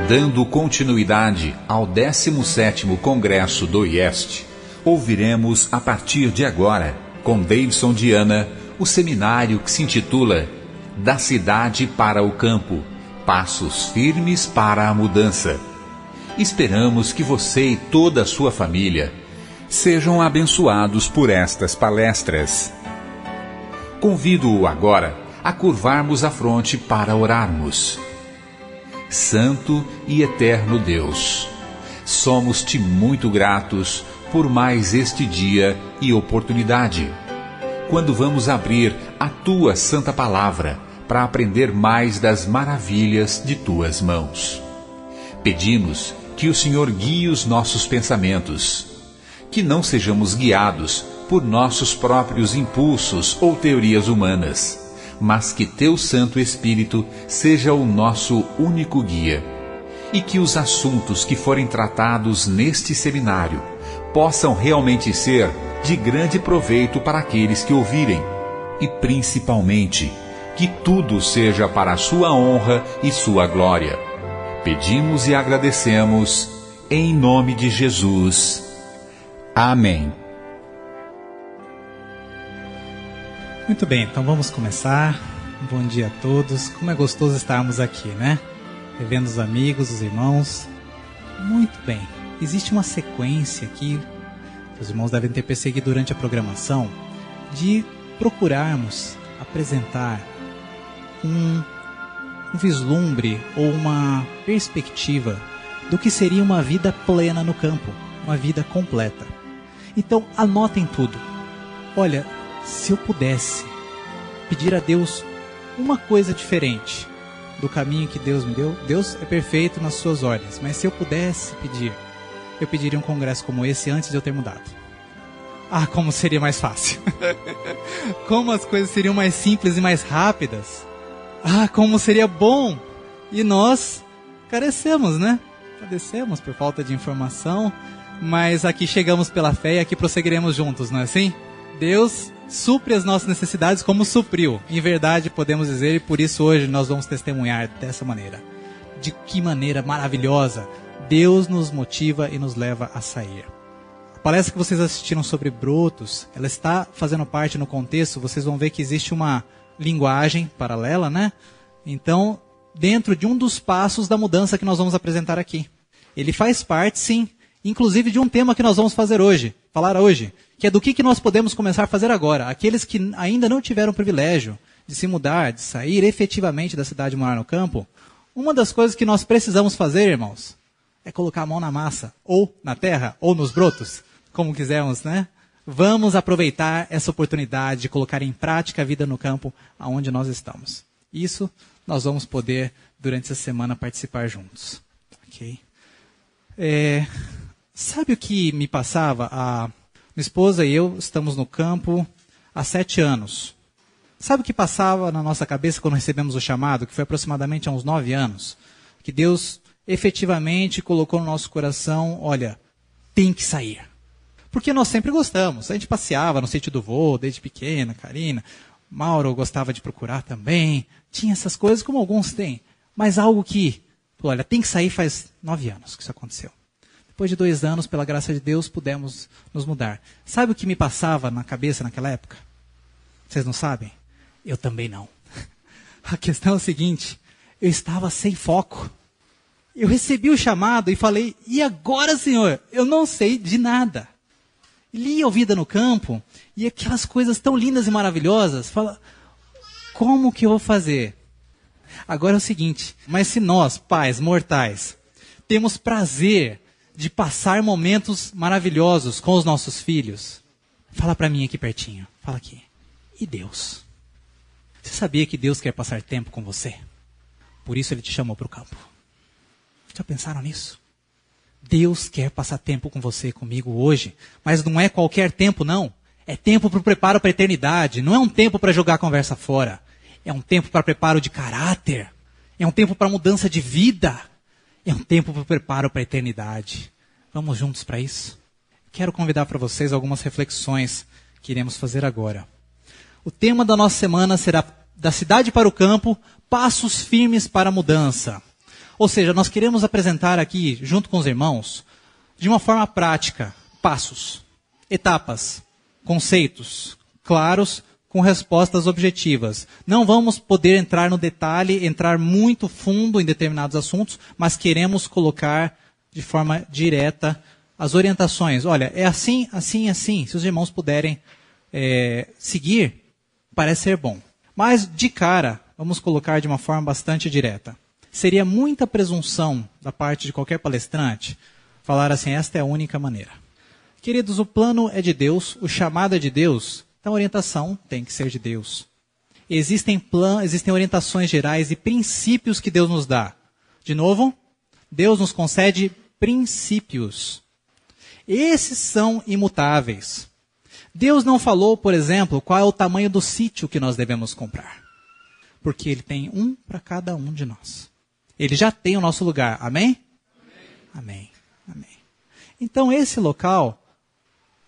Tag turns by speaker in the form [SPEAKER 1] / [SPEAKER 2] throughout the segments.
[SPEAKER 1] Dando continuidade ao 17º Congresso do IEST, ouviremos a partir de agora, com Davidson Diana, o seminário que se intitula Da Cidade para o Campo, Passos Firmes para a Mudança. Esperamos que você e toda a sua família sejam abençoados por estas palestras. Convido-o agora a curvarmos a fronte para orarmos. Santo e eterno Deus, somos-te muito gratos por mais este dia e oportunidade, quando vamos abrir a tua santa palavra para aprender mais das maravilhas de tuas mãos. Pedimos que o Senhor guie os nossos pensamentos, que não sejamos guiados por nossos próprios impulsos ou teorias humanas, mas que teu Santo Espírito seja o nosso único guia, e que os assuntos que forem tratados neste seminário possam realmente ser de grande proveito para aqueles que ouvirem, e principalmente que tudo seja para a sua honra e sua glória. Pedimos e agradecemos em nome de Jesus. Amém.
[SPEAKER 2] Muito bem, então vamos começar. Bom dia a todos. Como é gostoso estarmos aqui, né? Revendo os amigos, os irmãos. Muito bem. Existe uma sequência aqui, que os irmãos devem ter perseguido durante a programação, de procurarmos apresentar um vislumbre ou uma perspectiva do que seria uma vida plena no campo, uma vida completa. Então, anotem tudo. Olha, se eu pudesse pedir a Deus uma coisa diferente do caminho que Deus me deu, Deus é perfeito nas suas ordens, mas se eu pudesse pedir, eu pediria um congresso como esse antes de eu ter mudado. Ah, como seria mais fácil. Como as coisas seriam mais simples e mais rápidas. Ah, como seria bom. E nós carecemos, né? Padecemos por falta de informação, mas aqui chegamos pela fé e aqui prosseguiremos juntos, não é assim? Deus supre as nossas necessidades como supriu. Em verdade, podemos dizer, e por isso hoje nós vamos testemunhar dessa maneira. De que maneira maravilhosa Deus nos motiva e nos leva a sair. A palestra que vocês assistiram sobre brotos, ela está fazendo parte no contexto, vocês vão ver que existe uma linguagem paralela, né? Então, dentro de um dos passos da mudança que nós vamos apresentar aqui. Ele faz parte, sim, inclusive de um tema que nós vamos falar hoje, que é do que nós podemos começar a fazer agora. Aqueles que ainda não tiveram o privilégio de se mudar, de sair efetivamente da cidade e morar no campo, uma das coisas que nós precisamos fazer, irmãos, é colocar a mão na massa, ou na terra, ou nos brotos, como quisermos, né? Vamos aproveitar essa oportunidade de colocar em prática a vida no campo aonde nós estamos. Isso nós vamos poder, durante essa semana, participar juntos. Ok? Sabe o que me passava? Minha esposa e eu estamos no campo há 7 anos. Sabe o que passava na nossa cabeça quando recebemos o chamado, que foi aproximadamente há uns 9 anos? Que Deus efetivamente colocou no nosso coração, olha, tem que sair. Porque nós sempre gostamos. A gente passeava no sítio do vô, desde pequena, Karina. Mauro gostava de procurar também. Tinha essas coisas como alguns têm. Mas algo que, olha, tem que sair faz 9 anos que isso aconteceu. Depois de 2 anos, pela graça de Deus, pudemos nos mudar. Sabe o que me passava na cabeça naquela época? Vocês não sabem? Eu também não. A questão é o seguinte, eu estava sem foco. Eu recebi o chamado e falei, e agora, Senhor? Eu não sei de nada. Li a vida no campo, e aquelas coisas tão lindas e maravilhosas, fala, como que eu vou fazer? Agora é o seguinte, mas se nós, pais mortais, temos prazer de passar momentos maravilhosos com os nossos filhos, fala para mim aqui pertinho, fala aqui, e Deus? Você sabia que Deus quer passar tempo com você? Por isso Ele te chamou para o campo. Já pensaram nisso? Deus quer passar tempo com você e comigo hoje, mas não é qualquer tempo, não. É tempo para o preparo para a eternidade. Não é um tempo para jogar a conversa fora. É um tempo para preparo de caráter. É um tempo para mudança de vida. É um tempo para o preparo para a eternidade. Vamos juntos para isso? Quero convidar para vocês algumas reflexões que iremos fazer agora. O tema da nossa semana será Da Cidade para o Campo, Passos Firmes para a Mudança. Ou seja, nós queremos apresentar aqui, junto com os irmãos, de uma forma prática, passos, etapas, conceitos claros, com respostas objetivas. Não vamos poder entrar no detalhe, entrar muito fundo em determinados assuntos, mas queremos colocar de forma direta as orientações. Olha, é assim, assim, assim. Se os irmãos puderem seguir, parece ser bom. Mas, de cara, vamos colocar de uma forma bastante direta. Seria muita presunção da parte de qualquer palestrante falar assim, esta é a única maneira. Queridos, o plano é de Deus, o chamado é de Deus, então a orientação tem que ser de Deus. Existem orientações gerais e princípios que Deus nos dá. De novo, Deus nos concede princípios. Esses são imutáveis. Deus não falou, por exemplo, qual é o tamanho do sítio que nós devemos comprar. Porque Ele tem um para cada um de nós. Ele já tem o nosso lugar. Amém? Amém. Amém. Então esse local,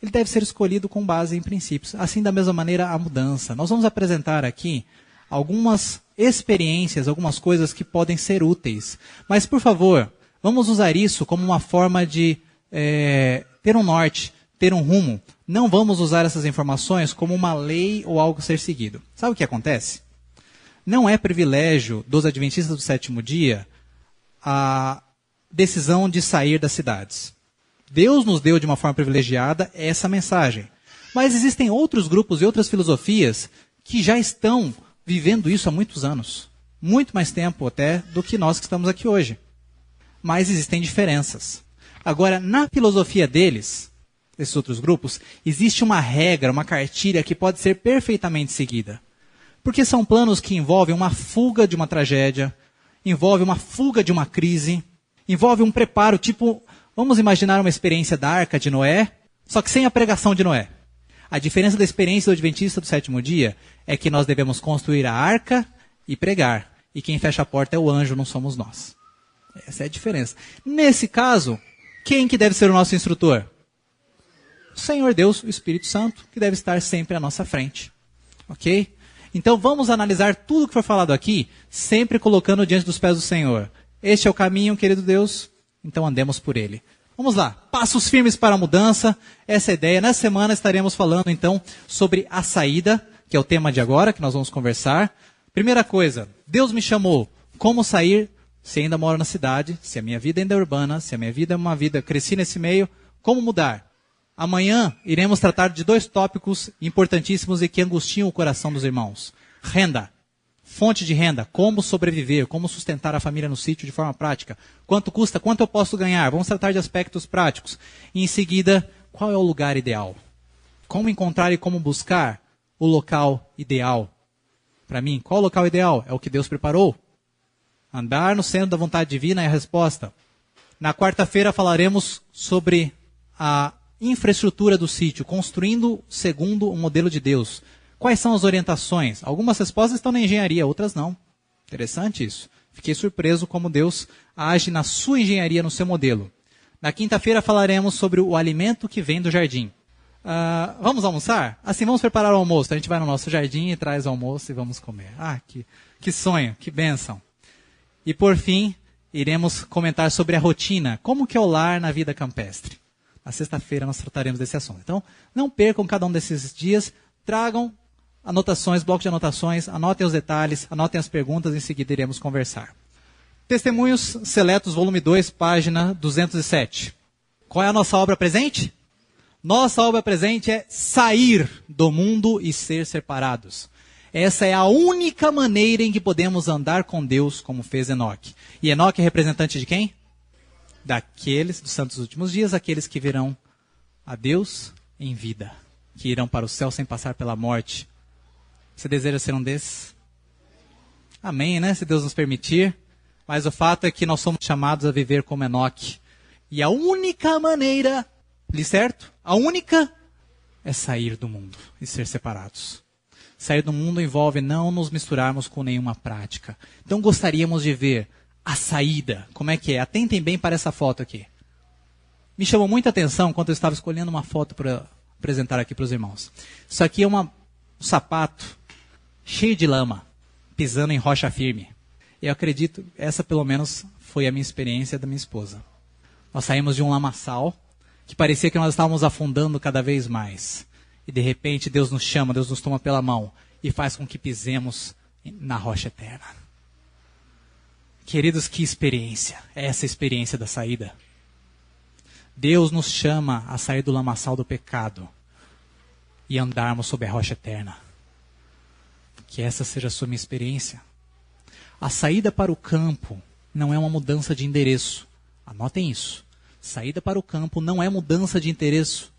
[SPEAKER 2] ele deve ser escolhido com base em princípios. Assim, da mesma maneira, a mudança. Nós vamos apresentar aqui algumas experiências, algumas coisas que podem ser úteis. Mas, por favor, vamos usar isso como uma forma de ter um norte, ter um rumo. Não vamos usar essas informações como uma lei ou algo a ser seguido. Sabe o que acontece? Não é privilégio dos adventistas do sétimo dia a decisão de sair das cidades. Deus nos deu de uma forma privilegiada essa mensagem. Mas existem outros grupos e outras filosofias que já estão vivendo isso há muitos anos. Muito mais tempo até do que nós que estamos aqui hoje. Mas existem diferenças. Agora, na filosofia deles, desses outros grupos, existe uma regra, uma cartilha que pode ser perfeitamente seguida. Porque são planos que envolvem uma fuga de uma tragédia, envolve uma fuga de uma crise, envolve um preparo, tipo, vamos imaginar uma experiência da Arca de Noé, só que sem a pregação de Noé. A diferença da experiência do Adventista do sétimo dia é que nós devemos construir a arca e pregar. E quem fecha a porta é o anjo, não somos nós. Essa é a diferença. Nesse caso, quem que deve ser o nosso instrutor? O Senhor Deus, o Espírito Santo, que deve estar sempre à nossa frente. Ok? Então vamos analisar tudo que foi falado aqui, sempre colocando diante dos pés do Senhor. Este é o caminho, querido Deus, então andemos por ele. Vamos lá, passos firmes para a mudança, essa é a ideia. Nessa semana estaremos falando então sobre a saída, que é o tema de agora, que nós vamos conversar. Primeira coisa, Deus me chamou, como sair se ainda moro na cidade, se a minha vida ainda é urbana, se a minha vida é uma vida, cresci nesse meio, como mudar? Amanhã iremos tratar de 2 tópicos importantíssimos e que angustiam o coração dos irmãos. Renda. Fonte de renda. Como sobreviver. Como sustentar a família no sítio de forma prática. Quanto custa? Quanto eu posso ganhar? Vamos tratar de aspectos práticos. E em seguida, qual é o lugar ideal? Como encontrar e como buscar o local ideal? Para mim, qual o local ideal? É o que Deus preparou. Andar no centro da vontade divina é a resposta. Na quarta-feira falaremos sobre a infraestrutura do sítio, construindo segundo o modelo de Deus. Quais são as orientações? Algumas respostas estão na engenharia, outras não. Interessante isso. Fiquei surpreso como Deus age na sua engenharia, no seu modelo. Na quinta-feira falaremos sobre o alimento que vem do jardim. Vamos almoçar? Assim, vamos preparar o almoço. A gente vai no nosso jardim e traz o almoço e vamos comer. Que sonho, que bênção. E por fim, iremos comentar sobre a rotina. Como que é o lar na vida campestre? Na sexta-feira nós trataremos desse assunto. Então, não percam cada um desses dias, tragam anotações, bloco de anotações, anotem os detalhes, anotem as perguntas, em seguida iremos conversar. Testemunhos Seletos, volume 2, página 207. Qual é a nossa obra presente? Nossa obra presente é sair do mundo e ser separados. Essa é a única maneira em que podemos andar com Deus, como fez Enoque. E Enoque é representante de quem? Daqueles, dos santos dos últimos dias, aqueles que verão a Deus em vida, que irão para o céu sem passar pela morte. Você deseja ser um desses? Amém, né? Se Deus nos permitir. Mas o fato é que nós somos chamados a viver como Enoque. E a única maneira, lhe certo? A única é sair do mundo e ser separados. Sair do mundo envolve não nos misturarmos com nenhuma prática. Então gostaríamos de ver a saída. Como é que é? Atentem bem para essa foto aqui. Me chamou muita atenção quando eu estava escolhendo uma foto para apresentar aqui para os irmãos. Isso aqui é um sapato cheio de lama, pisando em rocha firme. Eu acredito, essa pelo menos foi a minha experiência da minha esposa. Nós saímos de um lamaçal que parecia que nós estávamos afundando cada vez mais. E de repente Deus nos chama, Deus nos toma pela mão e faz com que pisemos na rocha eterna. Queridos, que experiência! É essa experiência da saída. Deus nos chama a sair do lamaçal do pecado e andarmos sob a rocha eterna. Que essa seja a sua minha experiência. A saída para o campo não é uma mudança de endereço. Anotem isso. Saída para o campo não é mudança de endereço.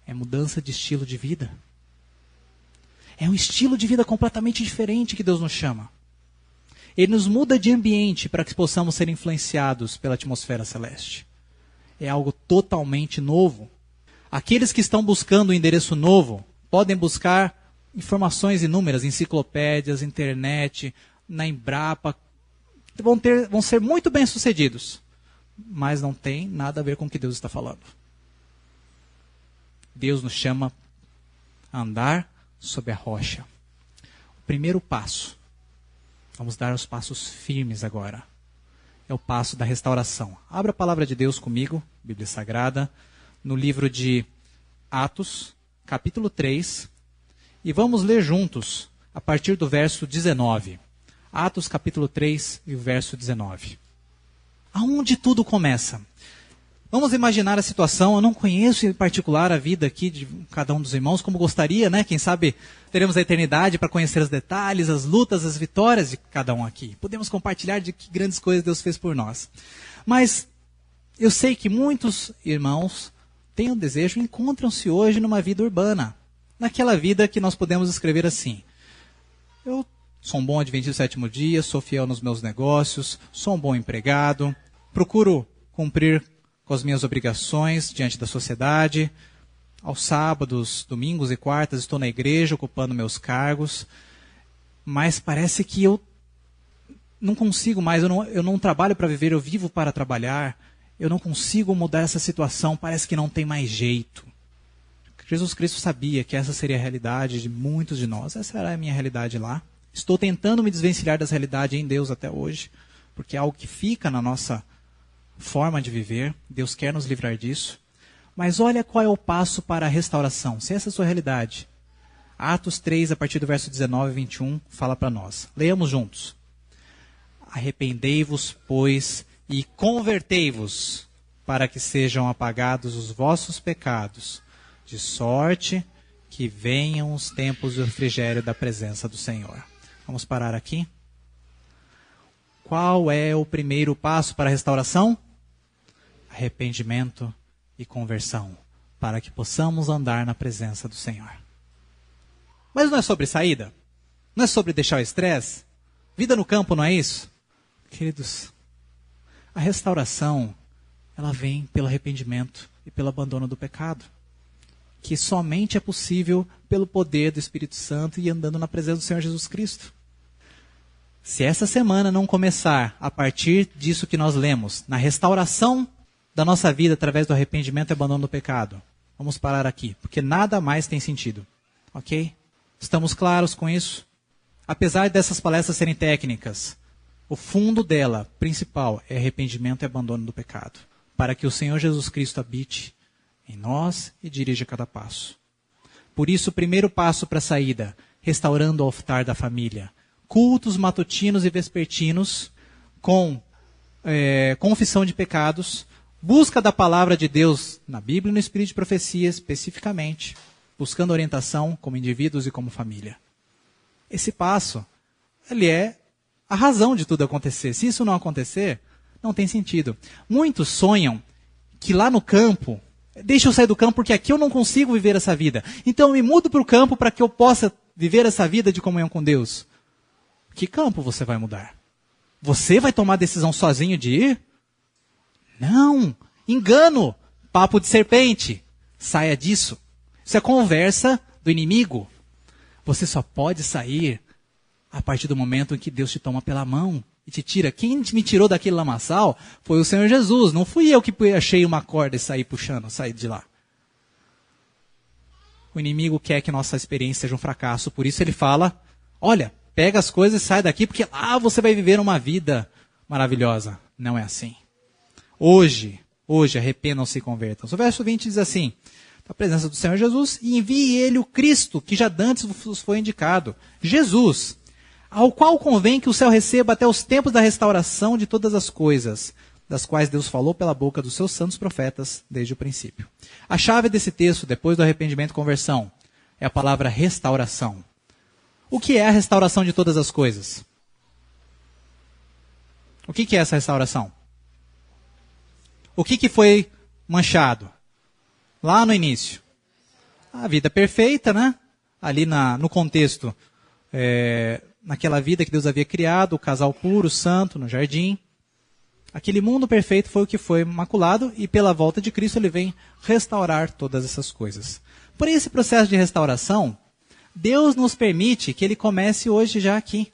[SPEAKER 2] É mudança de estilo de vida. É um estilo de vida completamente diferente que Deus nos chama. Ele nos muda de ambiente para que possamos ser influenciados pela atmosfera celeste. É algo totalmente novo. Aqueles que estão buscando um endereço novo podem buscar informações inúmeras, enciclopédias, internet, na Embrapa. Vão ser muito bem-sucedidos, mas não tem nada a ver com o que Deus está falando. Deus nos chama a andar sob a rocha. O primeiro passo, vamos dar os passos firmes agora, é o passo da restauração. Abra a palavra de Deus comigo, Bíblia Sagrada, no livro de Atos, capítulo 3, e vamos ler juntos a partir do verso 19. Atos capítulo 3 e o verso 19. Aonde tudo começa? Vamos imaginar a situação. Eu não conheço em particular a vida aqui de cada um dos irmãos, como gostaria, né? Quem sabe teremos a eternidade para conhecer os detalhes, as lutas, as vitórias de cada um aqui. Podemos compartilhar de que grandes coisas Deus fez por nós. Mas eu sei que muitos irmãos têm um desejo e encontram-se hoje numa vida urbana. Naquela vida que nós podemos escrever assim: eu sou um bom adventista do sétimo dia, sou fiel nos meus negócios, sou um bom empregado, procuro cumprir com as minhas obrigações diante da sociedade. Aos sábados, domingos e quartas estou na igreja ocupando meus cargos, mas parece que eu não consigo mais, eu não trabalho para viver, eu vivo para trabalhar, eu não consigo mudar essa situação, parece que não tem mais jeito. Jesus Cristo sabia que essa seria a realidade de muitos de nós, essa era a minha realidade lá. Estou tentando me desvencilhar dessa realidade em Deus até hoje, porque é algo que fica na nossa forma de viver. Deus quer nos livrar disso. Mas olha qual é o passo para a restauração, se essa é a sua realidade. Atos 3, a partir do verso 19 e 21, fala para nós. Leiamos juntos. Arrependei-vos, pois, e convertei-vos, para que sejam apagados os vossos pecados, de sorte que venham os tempos do refrigério da presença do Senhor. Vamos parar aqui. Qual é o primeiro passo para a restauração? Arrependimento e conversão, para que possamos andar na presença do Senhor. Mas não é sobre saída? Não é sobre deixar o estresse? Vida no campo não é isso? Queridos, a restauração, ela vem pelo arrependimento e pelo abandono do pecado, que somente é possível pelo poder do Espírito Santo e andando na presença do Senhor Jesus Cristo. Se essa semana não começar a partir disso que nós lemos, na restauração da nossa vida através do arrependimento e abandono do pecado, vamos parar aqui, porque nada mais tem sentido. Ok? Estamos claros com isso? Apesar dessas palestras serem técnicas, o fundo dela, principal, é arrependimento e abandono do pecado, para que o Senhor Jesus Cristo habite em nós e dirija cada passo. Por isso, o primeiro passo para a saída, restaurando o altar da família. Cultos matutinos e vespertinos com confissão de pecados, busca da palavra de Deus na Bíblia e no Espírito de profecia especificamente, buscando orientação como indivíduos e como família. Esse passo, ele é a razão de tudo acontecer. Se isso não acontecer, não tem sentido. Muitos sonham que lá no campo, deixa eu sair do campo porque aqui eu não consigo viver essa vida. Então eu me mudo para o campo para que eu possa viver essa vida de comunhão com Deus. Que campo você vai mudar? Você vai tomar a decisão sozinho de ir? Não! Engano! Papo de serpente! Saia disso. Isso é conversa do inimigo. Você só pode sair a partir do momento em que Deus te toma pela mão e te tira. Quem me tirou daquele lamaçal foi o Senhor Jesus. Não fui eu que achei uma corda e saí puxando, saí de lá. O inimigo quer que nossa experiência seja um fracasso. Por isso ele fala, olha, pega as coisas e sai daqui, porque lá você vai viver uma vida maravilhosa. Não é assim. Hoje, arrependam-se e convertam-se. O verso 20 diz assim, a presença do Senhor Jesus, e envie ele o Cristo, que já dantes vos foi indicado. Jesus, ao qual convém que o céu receba até os tempos da restauração de todas as coisas, das quais Deus falou pela boca dos seus santos profetas desde o princípio. A chave desse texto, depois do arrependimento e conversão, é a palavra restauração. O que é a restauração de todas as coisas? O que é essa restauração? O que foi manchado? Lá no início. A vida perfeita, né? Ali no contexto, naquela vida que Deus havia criado, o casal puro, santo, no jardim. Aquele mundo perfeito foi o que foi maculado e pela volta de Cristo ele vem restaurar todas essas coisas. Porém, esse processo de restauração, Deus nos permite que ele comece hoje já aqui.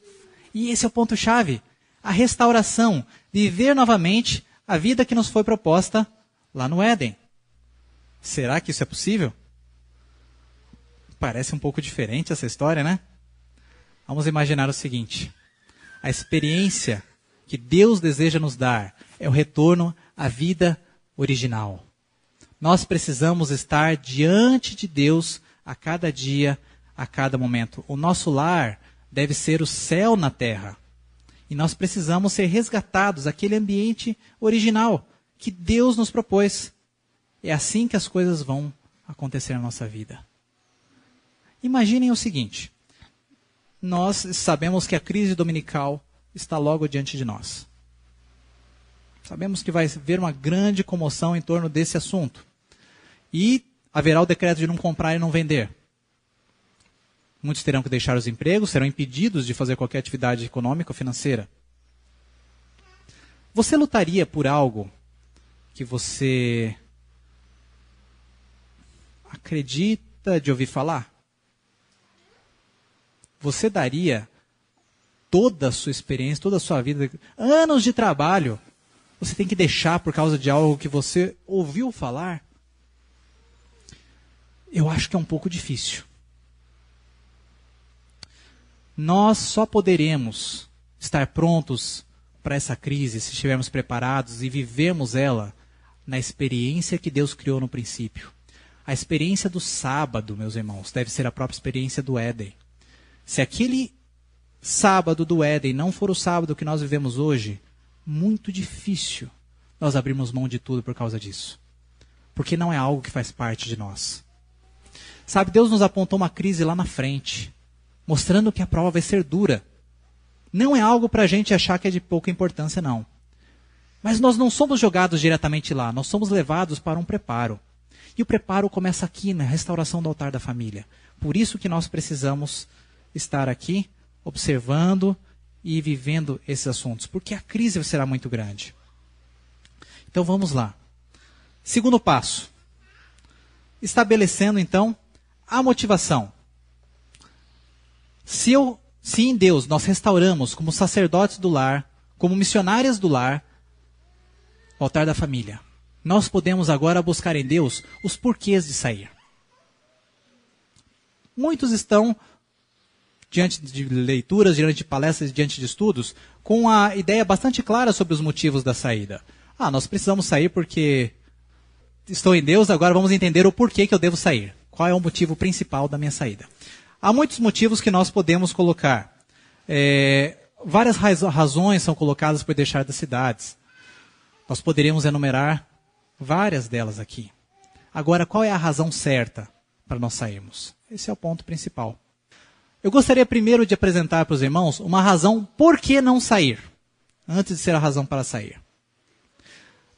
[SPEAKER 2] E esse é o ponto-chave. A restauração, viver novamente a vida que nos foi proposta lá no Éden. Será que isso é possível? Parece um pouco diferente essa história, né? Vamos imaginar o seguinte. A experiência que Deus deseja nos dar é o retorno à vida original. Nós precisamos estar diante de Deus a cada dia, a cada momento. O nosso lar deve ser o céu na terra. E nós precisamos ser resgatados àquele ambiente original que Deus nos propôs. É assim que as coisas vão acontecer na nossa vida. Imaginem o seguinte. Nós sabemos que a crise dominical está logo diante de nós. Sabemos que vai haver uma grande comoção em torno desse assunto. E haverá o decreto de não comprar e não vender. Muitos terão que deixar os empregos, serão impedidos de fazer qualquer atividade econômica ou financeira. Você lutaria por algo que você acredita de ouvir falar? Você daria toda a sua experiência, toda a sua vida, anos de trabalho, você tem que deixar por causa de algo que você ouviu falar? Eu acho que é um pouco difícil. Nós só poderemos estar prontos para essa crise se estivermos preparados e vivermos ela na experiência que Deus criou no princípio. A experiência do sábado, meus irmãos, deve ser a própria experiência do Éden. Se aquele sábado do Éden não for o sábado que nós vivemos hoje, muito difícil nós abrirmos mão de tudo por causa disso. Porque não é algo que faz parte de nós. Sabe, Deus nos apontou uma crise lá na frente, mostrando que a prova vai ser dura. Não é algo para a gente achar que é de pouca importância, não. Mas nós não somos jogados diretamente lá, nós somos levados para um preparo. E o preparo começa aqui, na restauração do altar da família. Por isso que nós precisamos estar aqui, observando e vivendo esses assuntos, porque a crise será muito grande. Então vamos lá. Segundo passo. Estabelecendo então a motivação. Se em Deus nós restauramos como sacerdotes do lar, como missionárias do lar, o altar da família, nós podemos agora buscar em Deus os porquês de sair. Muitos estão diante de leituras, diante de palestras, diante de estudos, com a ideia bastante clara sobre os motivos da saída. Nós precisamos sair porque estou em Deus, agora vamos entender o porquê que eu devo sair. Qual é o motivo principal da minha saída? Há muitos motivos que nós podemos colocar. Várias razões são colocadas por deixar das cidades. Nós poderíamos enumerar várias delas aqui. Agora, qual é a razão certa para nós sairmos? Esse é o ponto principal. Eu gostaria primeiro de apresentar para os irmãos uma razão por que não sair, antes de ser a razão para sair.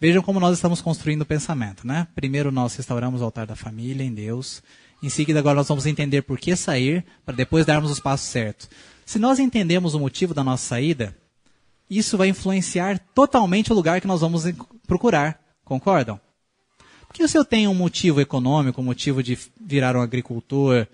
[SPEAKER 2] Vejam como nós estamos construindo o pensamento, né? Primeiro nós restauramos o altar da família em Deus. Em seguida agora nós vamos entender por que sair, para depois darmos os passos certos. Se nós entendemos o motivo da nossa saída, isso vai influenciar totalmente o lugar que nós vamos procurar. Concordam? Porque se eu tenho um motivo econômico, um motivo de virar um agricultor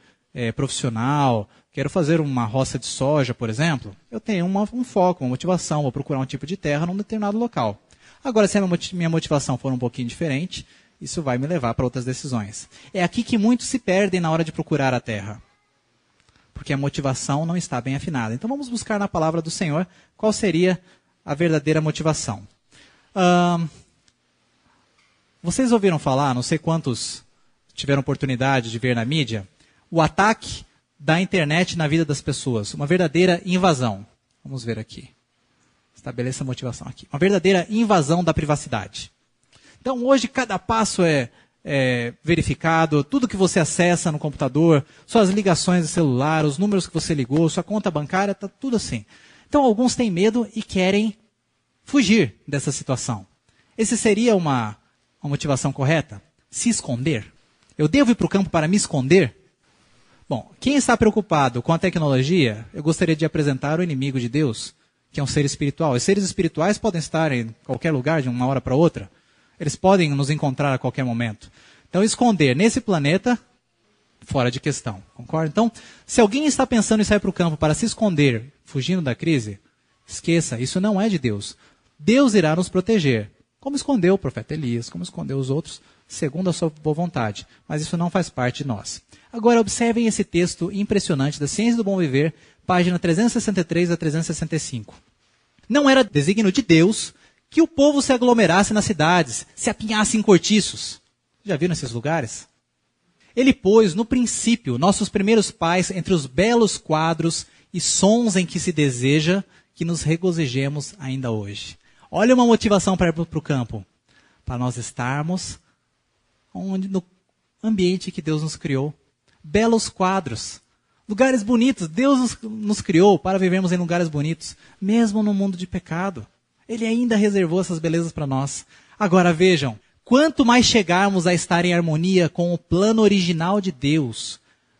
[SPEAKER 2] profissional, quero fazer uma roça de soja, por exemplo, eu tenho um foco, uma motivação, vou procurar um tipo de terra num determinado local. Agora, se a minha motivação for um pouquinho diferente, isso vai me levar para outras decisões. É aqui que muitos se perdem na hora de procurar a terra. Porque a motivação não está bem afinada. Então vamos buscar na palavra do Senhor qual seria a verdadeira motivação. Vocês ouviram falar, não sei quantos tiveram oportunidade de ver na mídia, o ataque da internet na vida das pessoas, uma verdadeira invasão. Vamos ver aqui. Estabeleça a motivação aqui. Uma verdadeira invasão da privacidade. Então, hoje, cada passo é verificado, tudo que você acessa no computador, suas ligações de celular, os números que você ligou, sua conta bancária, está tudo assim. Então, alguns têm medo e querem fugir dessa situação. Esse seria uma motivação correta? Se esconder? Eu devo ir para o campo para me esconder? Bom, quem está preocupado com a tecnologia, eu gostaria de apresentar o inimigo de Deus, que é um ser espiritual. Os seres espirituais podem estar em qualquer lugar, de uma hora para outra. Eles podem nos encontrar a qualquer momento. Então, esconder nesse planeta, fora de questão. Concorda? Então, se alguém está pensando em sair para o campo para se esconder, fugindo da crise, esqueça, isso não é de Deus. Deus irá nos proteger. Como escondeu o profeta Elias, como escondeu os outros, segundo a sua boa vontade. Mas isso não faz parte de nós. Agora, observem esse texto impressionante da Ciência do Bom Viver, página 363 a 365. Não era desígnio de Deus que o povo se aglomerasse nas cidades, se apinhasse em cortiços. Já viram esses lugares? Ele pôs, no princípio, nossos primeiros pais entre os belos quadros e sons em que se deseja que nos regozijemos ainda hoje. Olha uma motivação para ir para o campo. Para nós estarmos no ambiente que Deus nos criou. Belos quadros. Lugares bonitos. Deus nos criou para vivermos em lugares bonitos. Mesmo no mundo de pecado. Ele ainda reservou essas belezas para nós. Agora vejam. Quanto mais chegarmos a estar em harmonia com o plano original de Deus,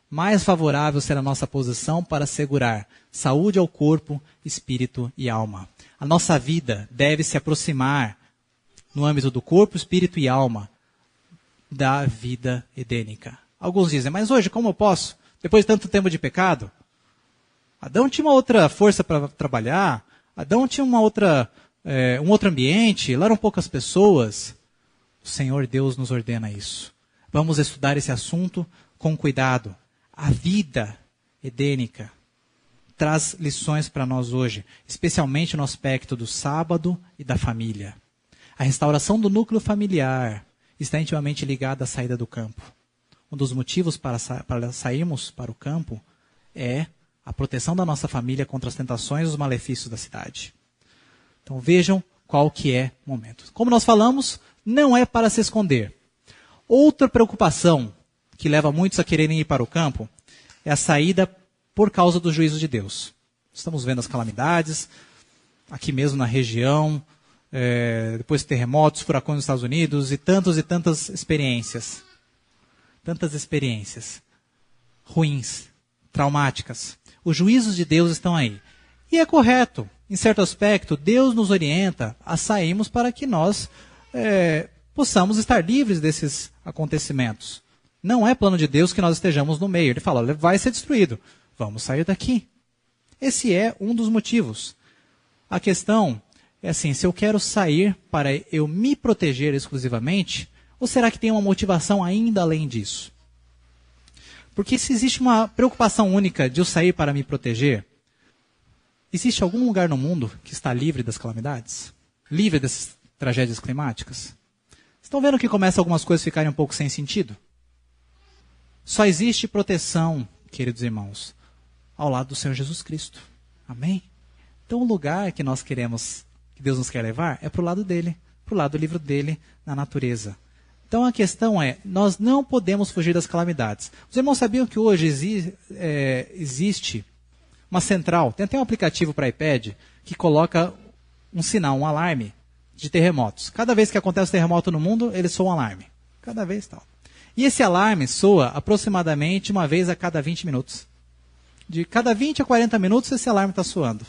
[SPEAKER 2] mais favorável será a nossa posição para assegurar saúde ao corpo, espírito e alma. A nossa vida deve se aproximar, no âmbito do corpo, espírito e alma, da vida edênica. Alguns dizem, mas hoje como eu posso? Depois de tanto tempo de pecado? Adão tinha uma outra força para trabalhar, Adão tinha um outro ambiente, lá eram poucas pessoas. O Senhor Deus nos ordena isso. Vamos estudar esse assunto com cuidado. A vida edênica traz lições para nós hoje, especialmente no aspecto do sábado e da família. A restauração do núcleo familiar está intimamente ligada à saída do campo. Um dos motivos para sairmos para o campo é a proteção da nossa família contra as tentações e os malefícios da cidade. Então vejam qual que é o momento. Como nós falamos, não é para se esconder. Outra preocupação que leva muitos a quererem ir para o campo é a saída por causa do juízo de Deus. Estamos vendo as calamidades, aqui mesmo na região, depois terremotos, furacões nos Estados Unidos e tantas experiências. Tantas experiências ruins, traumáticas. Os juízos de Deus estão aí. E é correto. Em certo aspecto, Deus nos orienta a sairmos para que nós possamos estar livres desses acontecimentos. Não é plano de Deus que nós estejamos no meio. Ele fala, olha, vai ser destruído. Vamos sair daqui. Esse é um dos motivos. A questão é assim, se eu quero sair para eu me proteger exclusivamente, ou será que tem uma motivação ainda além disso? Porque se existe uma preocupação única de eu sair para me proteger, existe algum lugar no mundo que está livre das calamidades? Livre dessas tragédias climáticas? Estão vendo que começa algumas coisas a ficarem um pouco sem sentido? Só existe proteção, queridos irmãos, ao lado do Senhor Jesus Cristo. Amém? Então o lugar que nós queremos, que Deus nos quer levar, é para o lado dele, para o lado do livro dele, na natureza. Então a questão é, nós não podemos fugir das calamidades. Os irmãos sabiam que hoje existe uma central, tem até um aplicativo para iPad, que coloca um sinal, um alarme de terremotos. Cada vez que acontece terremoto no mundo, ele soa um alarme. Cada vez tal. E esse alarme soa aproximadamente uma vez a cada 20 minutos. De cada 20 a 40 minutos esse alarme está soando.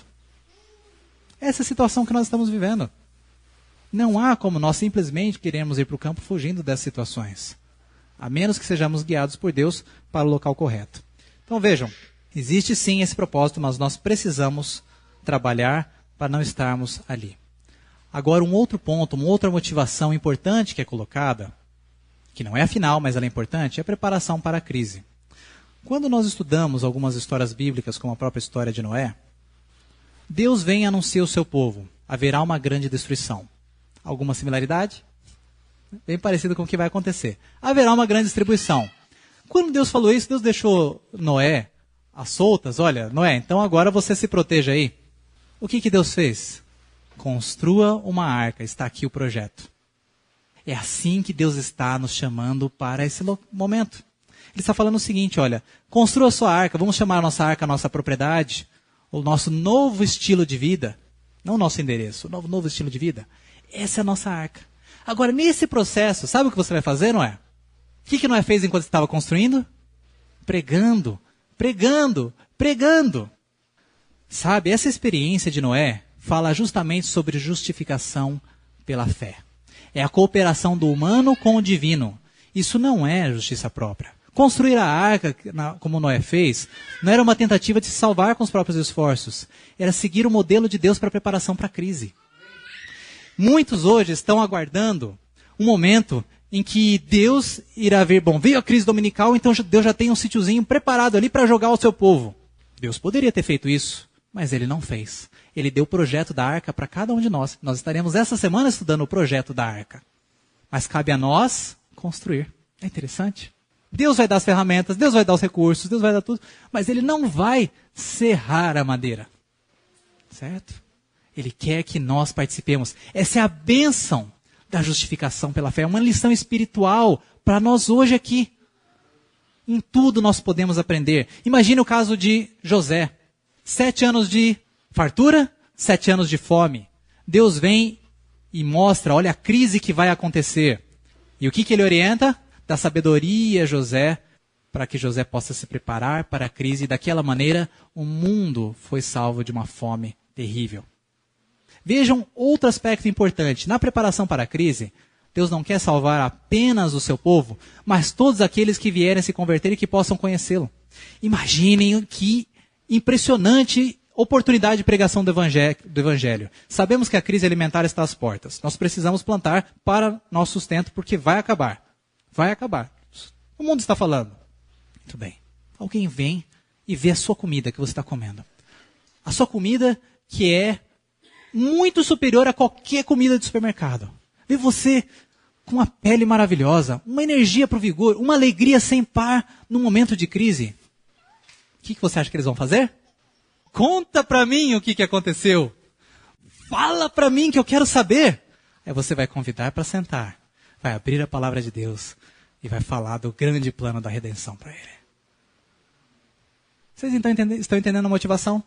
[SPEAKER 2] Essa é a situação que nós estamos vivendo. Não há como nós simplesmente queremos ir para o campo fugindo dessas situações. A menos que sejamos guiados por Deus para o local correto. Então vejam, existe sim esse propósito, mas nós precisamos trabalhar para não estarmos ali. Agora um outro ponto, uma outra motivação importante que é colocada, que não é a final, mas ela é importante, é a preparação para a crise. Quando nós estudamos algumas histórias bíblicas, como a própria história de Noé, Deus vem e anuncia ao seu povo, haverá uma grande destruição. Alguma similaridade? Bem parecido com o que vai acontecer. Haverá uma grande distribuição. Quando Deus falou isso, Deus deixou Noé às soltas. Olha, Noé, então agora você se proteja aí. O que Deus fez? Construa uma arca. Está aqui o projeto. É assim que Deus está nos chamando para esse momento. Ele está falando o seguinte, olha, construa a sua arca. Vamos chamar a nossa arca a nossa propriedade. O nosso novo estilo de vida. Não o nosso endereço, o novo estilo de vida. Essa é a nossa arca. Agora, nesse processo, sabe o que você vai fazer, Noé? O que Noé fez enquanto estava construindo? Pregando, pregando, pregando. Sabe, essa experiência de Noé fala justamente sobre justificação pela fé. É a cooperação do humano com o divino. Isso não é justiça própria. Construir a arca, como Noé fez, não era uma tentativa de se salvar com os próprios esforços. Era seguir o modelo de Deus para a preparação para a crise. Muitos hoje estão aguardando um momento em que Deus irá vir. Bom, veio a crise dominical, então Deus já tem um sítiozinho preparado ali para jogar ao seu povo. Deus poderia ter feito isso, mas Ele não fez. Ele deu o projeto da arca para cada um de nós. Nós estaremos essa semana estudando o projeto da arca. Mas cabe a nós construir. É interessante. Deus vai dar as ferramentas, Deus vai dar os recursos, Deus vai dar tudo, mas Ele não vai serrar a madeira. Certo? Ele quer que nós participemos. Essa é a bênção da justificação pela fé. É uma lição espiritual para nós hoje aqui. Em tudo nós podemos aprender. Imagine o caso de José. 7 anos de fartura, 7 anos de fome. Deus vem e mostra, olha a crise que vai acontecer. E o que ele orienta? Dá sabedoria a José, para que José possa se preparar para a crise. E daquela maneira, o mundo foi salvo de uma fome terrível. Vejam outro aspecto importante. Na preparação para a crise, Deus não quer salvar apenas o seu povo, mas todos aqueles que vierem se converter e que possam conhecê-lo. Imaginem que impressionante oportunidade de pregação do evangelho. Sabemos que a crise alimentar está às portas. Nós precisamos plantar para nosso sustento, porque vai acabar. Vai acabar. O mundo está falando. Muito bem. Alguém vem e vê a sua comida que você está comendo. A sua comida que é muito superior a qualquer comida de supermercado. Vê você com uma pele maravilhosa, uma energia para o vigor, uma alegria sem par num momento de crise. O que você acha que eles vão fazer? Conta para mim o que aconteceu. Fala para mim que eu quero saber. Aí você vai convidar para sentar. Vai abrir a palavra de Deus e vai falar do grande plano da redenção para ele. Vocês estão entendendo a motivação?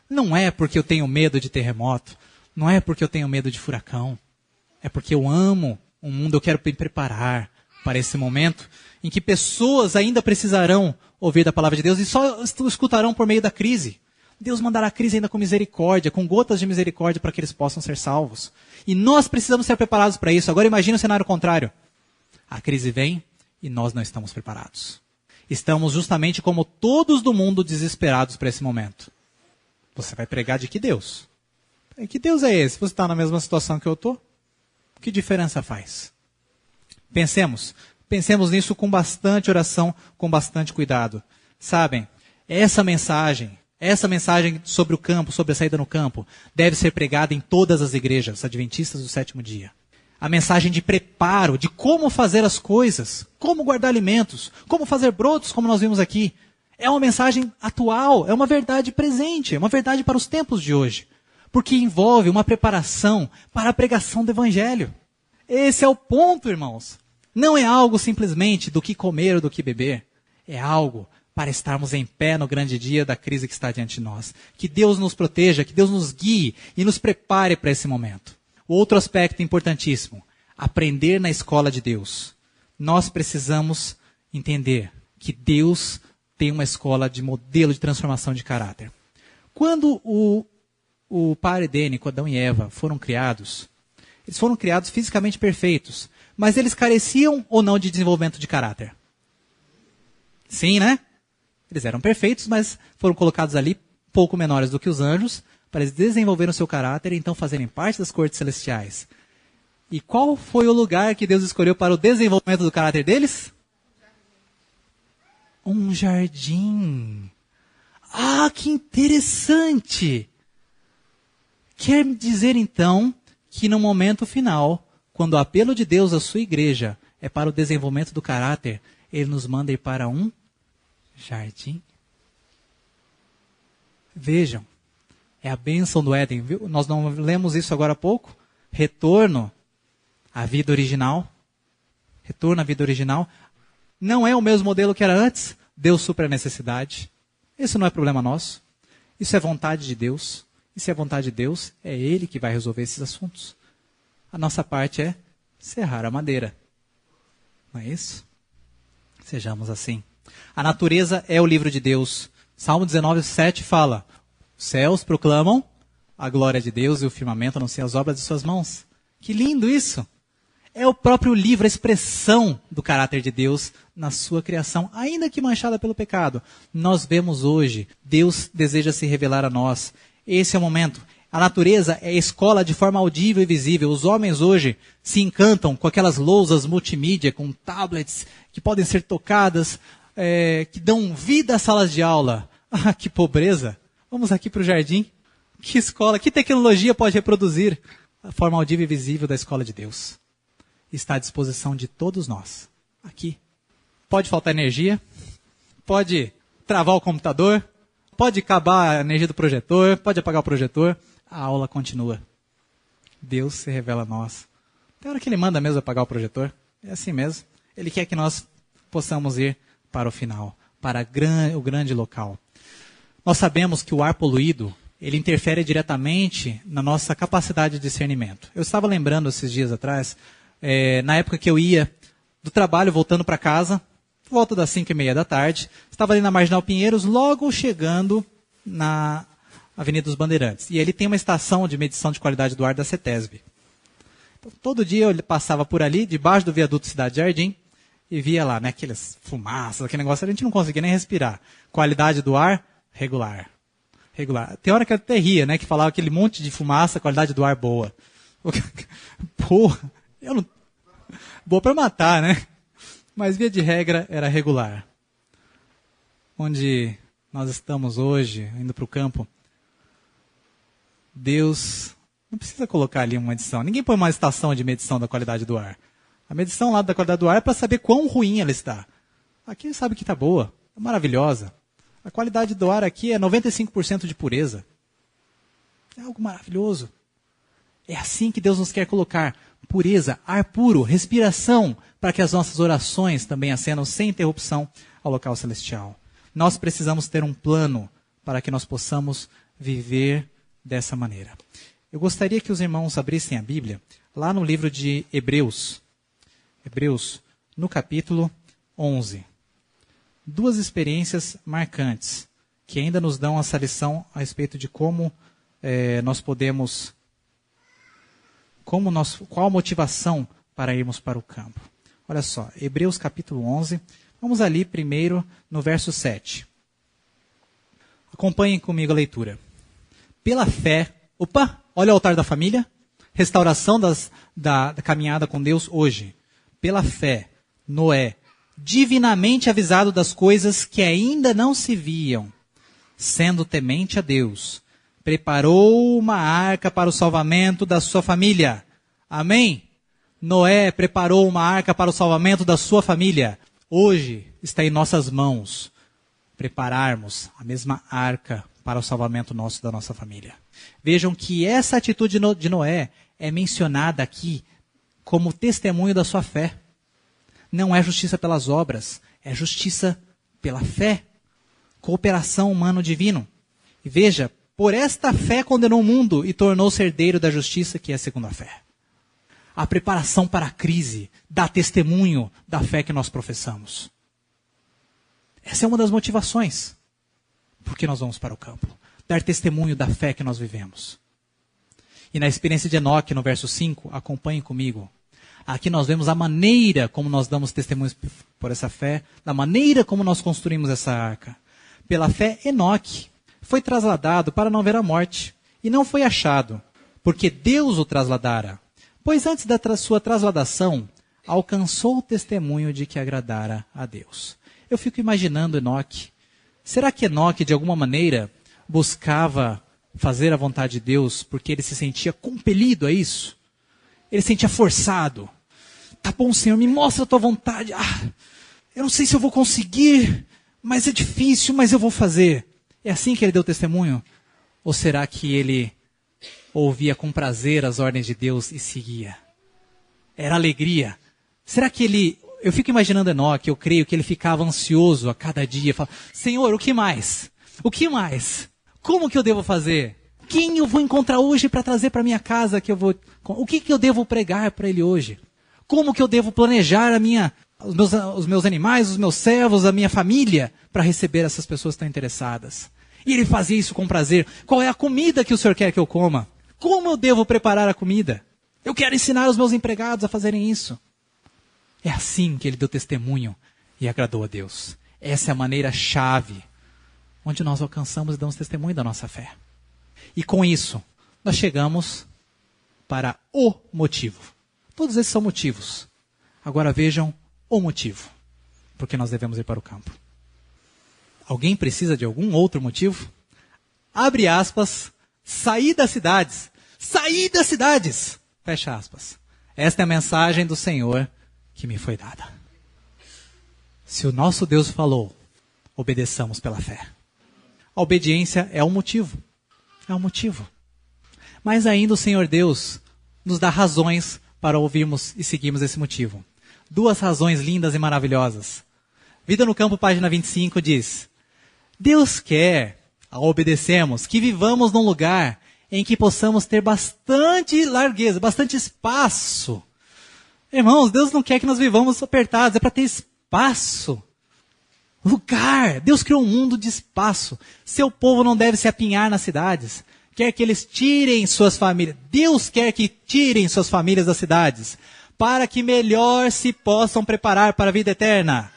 [SPEAKER 2] Não é porque eu tenho medo de terremoto. Não é porque eu tenho medo de furacão. É porque eu amo o mundo. Eu quero me preparar para esse momento em que pessoas ainda precisarão ouvir da palavra de Deus e só escutarão por meio da crise. Deus mandará a crise ainda com misericórdia, com gotas de misericórdia para que eles possam ser salvos. E nós precisamos ser preparados para isso. Agora imagine o cenário contrário. A crise vem e nós não estamos preparados. Estamos justamente como todos do mundo desesperados para esse momento. Você vai pregar de que Deus? Que Deus é esse? Você está na mesma situação que eu estou? Que diferença faz? Pensemos nisso com bastante oração, com bastante cuidado. Sabem, essa mensagem sobre o campo, sobre a saída no campo, deve ser pregada em todas as igrejas adventistas do 7º dia. A mensagem de preparo, de como fazer as coisas, como guardar alimentos, como fazer brotos, como nós vimos aqui. É uma mensagem atual, é uma verdade presente, é uma verdade para os tempos de hoje. Porque envolve uma preparação para a pregação do evangelho. Esse é o ponto, irmãos. Não é algo simplesmente do que comer ou do que beber. É algo para estarmos em pé no grande dia da crise que está diante de nós. Que Deus nos proteja, que Deus nos guie e nos prepare para esse momento. Outro aspecto importantíssimo, aprender na escola de Deus. Nós precisamos entender que Deus tem uma escola de modelo de transformação de caráter. Quando o par edênico, Adão e Eva, foram criados, eles foram criados fisicamente perfeitos, mas eles careciam ou não de desenvolvimento de caráter? Sim, né? Eles eram perfeitos, mas foram colocados ali pouco menores do que os anjos, para eles desenvolverem o seu caráter e então fazerem parte das cortes celestiais. E qual foi o lugar que Deus escolheu para o desenvolvimento do caráter deles? Um jardim. Ah, que interessante! Quer dizer então que no momento final, quando o apelo de Deus à sua igreja é para o desenvolvimento do caráter, Ele nos manda ir para um jardim? Vejam, é a bênção do Éden, viu? Nós não lemos isso agora há pouco? Retorno à vida original. Retorno à vida original. Não é o mesmo modelo que era antes. Deus supra a necessidade. Isso não é problema nosso. Isso é vontade de Deus. E se é vontade de Deus, é Ele que vai resolver esses assuntos. A nossa parte é serrar a madeira. Não é isso? Sejamos assim. A natureza é o livro de Deus. Salmo 19, 7 fala: os céus proclamam a glória de Deus e o firmamento anuncia as obras de suas mãos. Que lindo isso! É o próprio livro, a expressão do caráter de Deus na sua criação, ainda que manchada pelo pecado. Nós vemos hoje, Deus deseja se revelar a nós. Esse é o momento. A natureza é escola de forma audível e visível. Os homens hoje se encantam com aquelas lousas multimídia, com tablets que podem ser tocadas, que dão vida às salas de aula. Ah, que pobreza! Vamos aqui para o jardim. Que escola, que tecnologia pode reproduzir a forma audível e visível da escola de Deus? Está à disposição de todos nós. Aqui. Pode faltar energia, pode travar o computador, pode acabar a energia do projetor, pode apagar o projetor, a aula continua. Deus se revela a nós. Tem hora que Ele manda mesmo apagar o projetor. É assim mesmo. Ele quer que nós possamos ir para o final, para o grande local. Nós sabemos que o ar poluído, ele interfere diretamente na nossa capacidade de discernimento. Eu estava lembrando esses dias atrás, na época que eu ia do trabalho, voltando para casa, por volta das 5:30 da tarde, estava ali na Marginal Pinheiros, logo chegando na Avenida dos Bandeirantes. E ele tem uma estação de medição de qualidade do ar da CETESB. Então, todo dia eu passava por ali, debaixo do viaduto Cidade Jardim, e via lá, né, aquelas fumaças, aquele negócio, a gente não conseguia nem respirar. Qualidade do ar, regular. Regular. Tem hora que eu até ria, né, que falava aquele monte de fumaça, qualidade do ar boa. Porra, eu não... Boa para matar, né? Mas via de regra era regular. Onde nós estamos hoje, indo para o campo, Deus não precisa colocar ali uma medição. Ninguém põe uma estação de medição da qualidade do ar. A medição lá da qualidade do ar é para saber quão ruim ela está. Aqui sabe que está boa, é maravilhosa. A qualidade do ar aqui é 95% de pureza. É algo maravilhoso. É assim que Deus nos quer colocar. Pureza, ar puro, respiração, para que as nossas orações também acendam sem interrupção ao local celestial. Nós precisamos ter um plano para que nós possamos viver dessa maneira. Eu gostaria que os irmãos abrissem a Bíblia lá no livro de Hebreus. Hebreus, no capítulo 11. Duas experiências marcantes que ainda nos dão essa lição a respeito de como nós podemos... qual a motivação para irmos para o campo? Olha só, Hebreus capítulo 11, vamos ali primeiro no verso 7. Acompanhem comigo a leitura. Pela fé, olha o altar da família, restauração da caminhada com Deus hoje. Pela fé, Noé, divinamente avisado das coisas que ainda não se viam, sendo temente a Deus, preparou uma arca para o salvamento da sua família. Amém? Noé preparou uma arca para o salvamento da sua família. Hoje está em nossas mãos prepararmos a mesma arca para o salvamento nosso da nossa família. Vejam que essa atitude de Noé é mencionada aqui como testemunho da sua fé. Não é justiça pelas obras, é justiça pela fé. Cooperação humano-divino. E veja, por esta fé condenou o mundo e tornou-se herdeiro da justiça que é segundo a fé. A preparação para a crise dá testemunho da fé que nós professamos. Essa é uma das motivações por que nós vamos para o campo. Dar testemunho da fé que nós vivemos. E na experiência de Enoque, no verso 5, acompanhem comigo. Aqui nós vemos a maneira como nós damos testemunhos por essa fé, da maneira como nós construímos essa arca. Pela fé, Enoque foi trasladado para não ver a morte, e não foi achado, porque Deus o trasladara. Pois antes da sua trasladação, alcançou o testemunho de que agradara a Deus. Eu fico imaginando Enoque. Será que Enoque, de alguma maneira, buscava fazer a vontade de Deus porque ele se sentia compelido a isso. Ele se sentia forçado. Tá bom, Senhor, me mostra a tua vontade. Eu não sei se eu vou conseguir, mas é difícil, mas eu vou fazer. É assim que ele deu testemunho? Ou será que ele ouvia com prazer as ordens de Deus e seguia? Era alegria. Será que ele... Eu fico imaginando Enoque, eu creio que ele ficava ansioso a cada dia. Falava, Senhor, o que mais? O que mais? Como que eu devo fazer? Quem eu vou encontrar hoje para trazer para minha casa que eu vou... O que eu devo pregar para ele hoje? Como que eu devo planejar os meus animais, os meus servos, a minha família para receber essas pessoas que estão interessadas? E ele fazia isso com prazer. Qual é a comida que o Senhor quer que eu coma? Como eu devo preparar a comida? Eu quero ensinar os meus empregados a fazerem isso. É assim que ele deu testemunho e agradou a Deus. Essa é a maneira-chave onde nós alcançamos e damos testemunho da nossa fé. E com isso, nós chegamos para o motivo. Todos esses são motivos. Agora vejam o motivo. Porque nós devemos ir para o campo. Alguém precisa de algum outro motivo? Abre aspas, sair das cidades. Sair das cidades! Fecha aspas. Esta é a mensagem do Senhor que me foi dada. Se o nosso Deus falou, obedeçamos pela fé. A obediência é um motivo. É um motivo. Mas ainda o Senhor Deus nos dá razões para ouvirmos e seguirmos esse motivo. 2 razões lindas e maravilhosas. Vida no Campo, página 25, diz: Deus quer, ao obedecermos, que vivamos num lugar em que possamos ter bastante largueza, bastante espaço. Irmãos, Deus não quer que nós vivamos apertados, é para ter espaço. Lugar. Deus criou um mundo de espaço. Seu povo não deve se apinhar nas cidades. Quer que eles tirem suas famílias. Deus quer que tirem suas famílias das cidades, para que melhor se possam preparar para a vida eterna.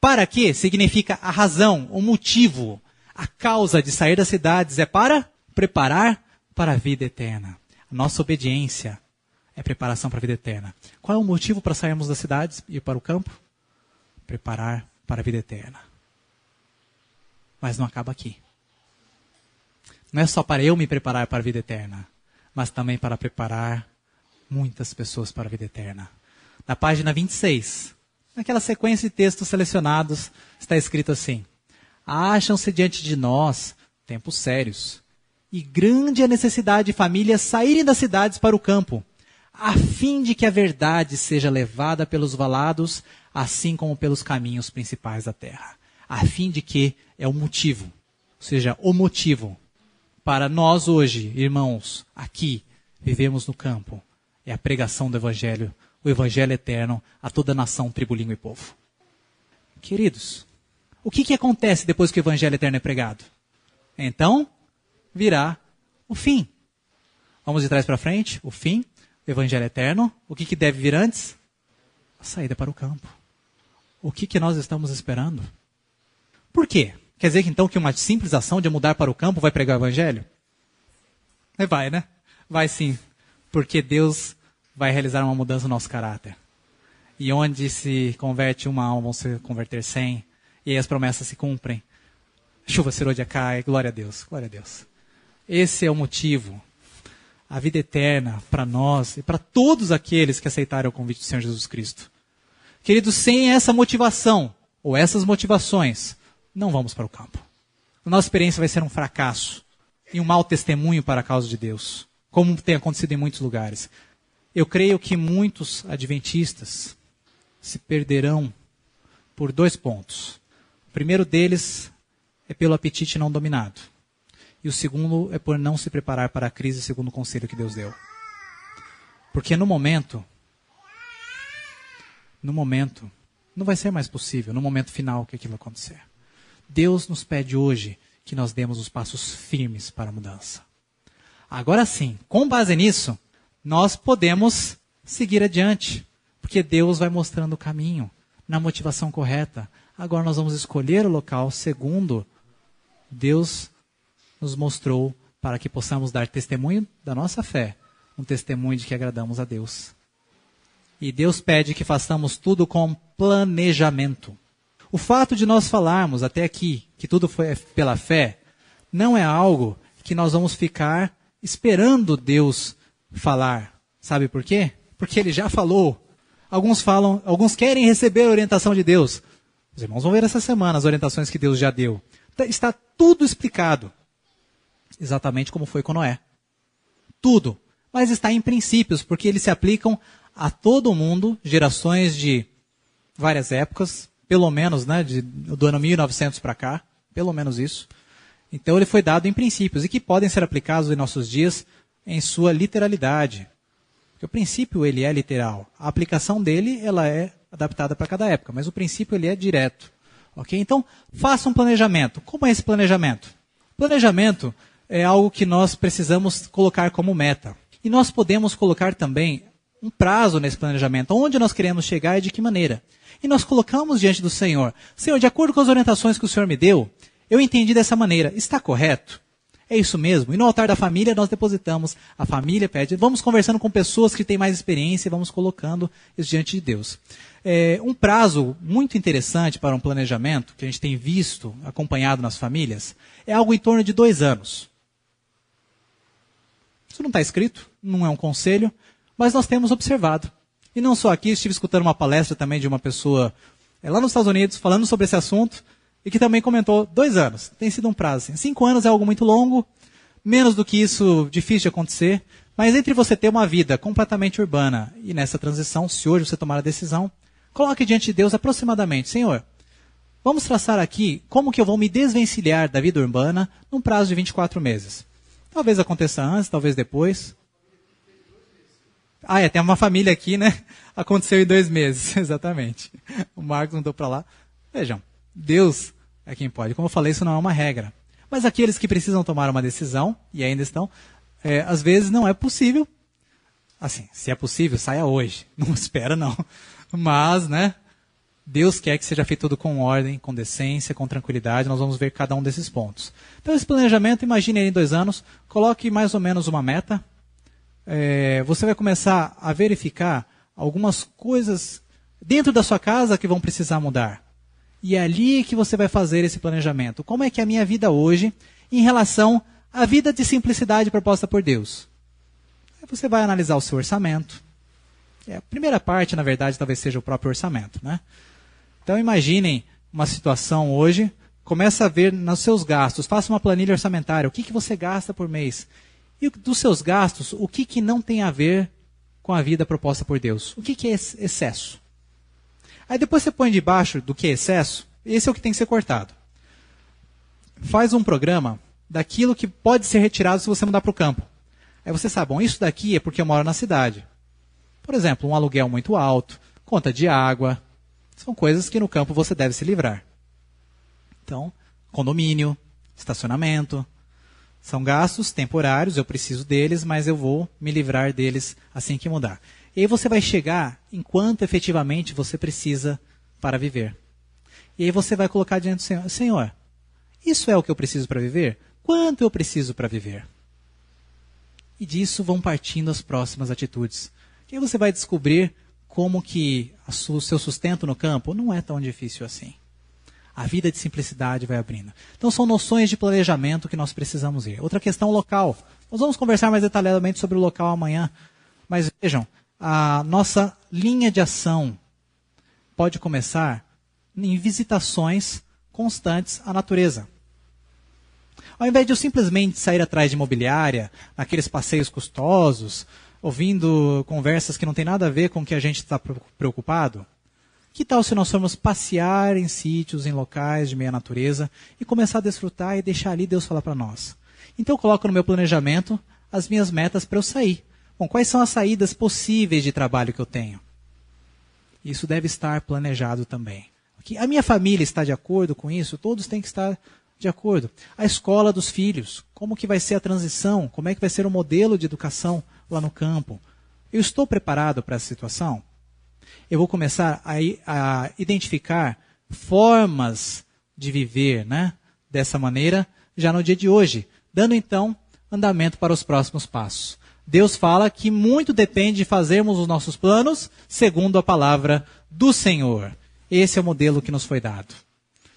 [SPEAKER 2] Para quê? Significa a razão, o motivo. A causa de sair das cidades é para preparar para a vida eterna. A nossa obediência é preparação para a vida eterna. Qual é o motivo para sairmos das cidades e ir para o campo? Preparar para a vida eterna. Mas não acaba aqui. Não é só para eu me preparar para a vida eterna, mas também para preparar muitas pessoas para a vida eterna. Na página 26, naquela sequência de textos selecionados, está escrito assim: acham-se diante de nós tempos sérios, e grande a necessidade de famílias saírem das cidades para o campo, a fim de que a verdade seja levada pelos valados, assim como pelos caminhos principais da terra. A fim de que é o motivo, ou seja, o motivo para nós hoje, irmãos, aqui, vivemos no campo, é a pregação do Evangelho, o Evangelho eterno a toda nação, tribo, língua e povo. Queridos, o que acontece depois que o Evangelho eterno é pregado? Então, virá o fim. Vamos de trás para frente, o fim, o Evangelho eterno. O que deve vir antes? A saída para o campo. O que nós estamos esperando? Por quê? Quer dizer que então que uma simples ação de mudar para o campo vai pregar o Evangelho? Vai, né? Vai sim. Porque Deus vai realizar uma mudança no nosso caráter. E onde se converte uma alma, vão se converter 100. E aí as promessas se cumprem. Chuva serôdia cai, glória a Deus, glória a Deus. Esse é o motivo. A vida eterna para nós e para todos aqueles que aceitaram o convite do Senhor Jesus Cristo. Queridos, sem essa motivação, ou essas motivações, não vamos para o campo. A nossa experiência vai ser um fracasso e um mau testemunho para a causa de Deus, como tem acontecido em muitos lugares. Eu creio que muitos adventistas se perderão por 2 pontos. O primeiro deles é pelo apetite não dominado. E o segundo é por não se preparar para a crise segundo o conselho que Deus deu. Porque no momento, não vai ser mais possível, no momento final, que aquilo vai acontecer. Deus nos pede hoje que nós demos os passos firmes para a mudança. Agora sim, com base nisso, nós podemos seguir adiante. Porque Deus vai mostrando o caminho, na motivação correta. Agora nós vamos escolher o local segundo Deus nos mostrou, para que possamos dar testemunho da nossa fé, um testemunho de que agradamos a Deus. E Deus pede que façamos tudo com planejamento. O fato de nós falarmos até aqui que tudo foi pela fé, não é algo que nós vamos ficar esperando Deus falar. Sabe por quê? Porque Ele já falou. Alguns querem receber a orientação de Deus. Os irmãos vão ver essa semana as orientações que Deus já deu. Está tudo explicado. Exatamente como foi com Noé. Tudo. Mas está em princípios, porque eles se aplicam a todo mundo, gerações de várias épocas, pelo menos, né, do ano 1900 para cá, pelo menos isso. Então ele foi dado em princípios, e que podem ser aplicados em nossos dias em sua literalidade. Porque o princípio ele é literal. A aplicação dele ela é adaptada para cada época, mas o princípio ele é direto. Okay? Então, faça um planejamento. Como é esse planejamento? Planejamento é algo que nós precisamos colocar como meta. E nós podemos colocar também um prazo nesse planejamento, onde nós queremos chegar e de que maneira. E nós colocamos diante do Senhor. Senhor, de acordo com as orientações que o Senhor me deu, eu entendi dessa maneira. Está correto? É isso mesmo. E no altar da família nós depositamos. A família pede. Vamos conversando com pessoas que têm mais experiência e vamos colocando isso diante de Deus. Um prazo muito interessante para um planejamento, que a gente tem visto, acompanhado nas famílias, é algo em torno de 2 anos. Isso não está escrito, não é um conselho, mas nós temos observado. E não só aqui, estive escutando uma palestra também de uma pessoa lá nos Estados Unidos, falando sobre esse assunto, e que também comentou 2 anos. Tem sido um prazo. Assim. 5 anos é algo muito longo, menos do que isso, difícil de acontecer. Mas entre você ter uma vida completamente urbana e nessa transição, se hoje você tomar a decisão, coloque diante de Deus aproximadamente, Senhor, vamos traçar aqui como que eu vou me desvencilhar da vida urbana num prazo de 24 meses. Talvez aconteça antes, talvez depois. Tem uma família aqui, né? Aconteceu em 2 meses, exatamente. O Marcos mudou para lá. Vejam, Deus é quem pode. Como eu falei, isso não é uma regra. Mas aqueles que precisam tomar uma decisão, e ainda estão, às vezes não é possível. Assim, se é possível, saia hoje. Não espera, não. Mas, né? Deus quer que seja feito tudo com ordem, com decência, com tranquilidade. Nós vamos ver cada um desses pontos. Então, esse planejamento, imagine ele em 2 anos, coloque mais ou menos uma meta. Você vai começar a verificar algumas coisas dentro da sua casa que vão precisar mudar. E é ali que você vai fazer esse planejamento. Como é que é a minha vida hoje em relação à vida de simplicidade proposta por Deus? Aí você vai analisar o seu orçamento. A primeira parte, na verdade, talvez seja o próprio orçamento, né? Então, imaginem uma situação hoje, começa a ver nos seus gastos, faça uma planilha orçamentária, o que você gasta por mês. E dos seus gastos, o que não tem a ver com a vida proposta por Deus? O que é excesso? Aí depois você põe debaixo do que é excesso, esse é o que tem que ser cortado. Faz um programa daquilo que pode ser retirado se você mudar para o campo. Aí você sabe, bom, isso daqui é porque eu moro na cidade. Por exemplo, um aluguel muito alto, conta de água, são coisas que no campo você deve se livrar. Então, condomínio, estacionamento, são gastos temporários, eu preciso deles, mas eu vou me livrar deles assim que mudar. E aí você vai chegar em quanto efetivamente você precisa para viver. E aí você vai colocar diante do Senhor, Senhor, isso é o que eu preciso para viver? Quanto eu preciso para viver? E disso vão partindo as próximas atitudes. E aí você vai descobrir como que o seu sustento no campo não é tão difícil assim. A vida de simplicidade vai abrindo. Então são noções de planejamento que nós precisamos ver. Outra questão, local. Nós vamos conversar mais detalhadamente sobre o local amanhã. Mas vejam, a nossa linha de ação pode começar em visitações constantes à natureza. Ao invés de eu simplesmente sair atrás de imobiliária, naqueles passeios custosos, ouvindo conversas que não tem nada a ver com o que a gente está preocupado, que tal se nós formos passear em sítios, em locais de meia natureza e começar a desfrutar e deixar ali Deus falar para nós? Então eu coloco no meu planejamento as minhas metas para eu sair. Bom, quais são as saídas possíveis de trabalho que eu tenho? Isso deve estar planejado também. A minha família está de acordo com isso? Todos têm que estar de acordo. A escola dos filhos, como que vai ser a transição? Como é que vai ser o modelo de educação lá no campo? Eu estou preparado para essa situação? Eu vou começar a identificar formas de viver, né, dessa maneira já no dia de hoje, dando então andamento para os próximos passos. Deus fala que muito depende de fazermos os nossos planos segundo a palavra do Senhor. Esse é o modelo que nos foi dado.